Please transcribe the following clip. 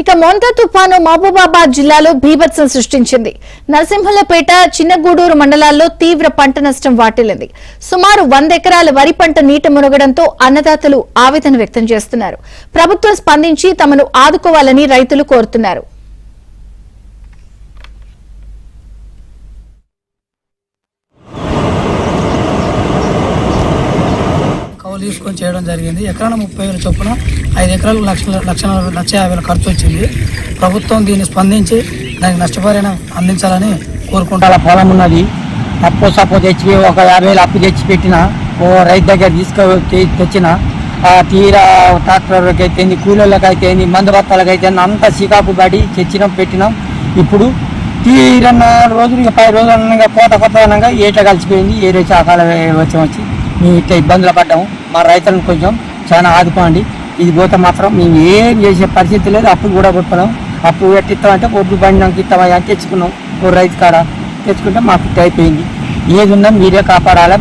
ఇక మోంతా తుఫాను మహబూబాబాద్ జిల్లాలో బీభత్సం సృష్టించింది. నరసింహులపేట, చిన్నగూడూరు మండలాల్లో తీవ్ర పంట నష్టం వాటిల్లింది. సుమారు 100 ఎకరాల వరి పంట నీట మునగడంతో అన్నదాతలు ఆవేదన వ్యక్తం చేస్తున్నారు. ప్రభుత్వం స్పందించి తమను ఆదుకోవాలని రైతులు కోరుతున్నారు. తీసుకొని చేయడం జరిగింది. ఎకరాన 30,000 చొప్పున 5 ఎకరాలకు 1,50,000 ఖర్చు వచ్చింది. ప్రభుత్వం దీన్ని స్పందించి దానికి నష్టపరిహారం అందించాలని కోరుకుంటారు. పొలం ఉన్నది, అప్పు సప్పు తెచ్చి ఒక 50,000 అప్పు తెచ్చి పెట్టిన ఓ రైతు దగ్గర తెచ్చిన తీరా ట్రాక్టర్లకి అయితే కూలీలకు అయితే మందు బత్తాలకు అయితే అంతా సికాపు పడి తెచ్చినాం పెట్టినాం. ఇప్పుడు తీరా 4 రోజులు 10 రోజులు అనగా కోత అనగా ఏట కలిసిపోయింది. ఏరే చాకాల వచ్చి మేము ఇట్లా ఇబ్బందులు పడ్డాము. మా రైతులను కొంచెం చాలా ఆదుకోండి. ఇది పోతే మాత్రం మేము ఏం చేసే పరిస్థితి లేదు. అప్పులు కూడా కొట్టుకున్నాం. అప్పు ఎట్టిస్తామంటే ఒడ్డు బండి నాకు ఇస్తామని తెచ్చుకున్నాం. ఓ రైతు కాడ తెచ్చుకుంటే మాకు ఇట్లా అయిపోయింది. ఏది ఉన్నా మీరే కాపాడాలి.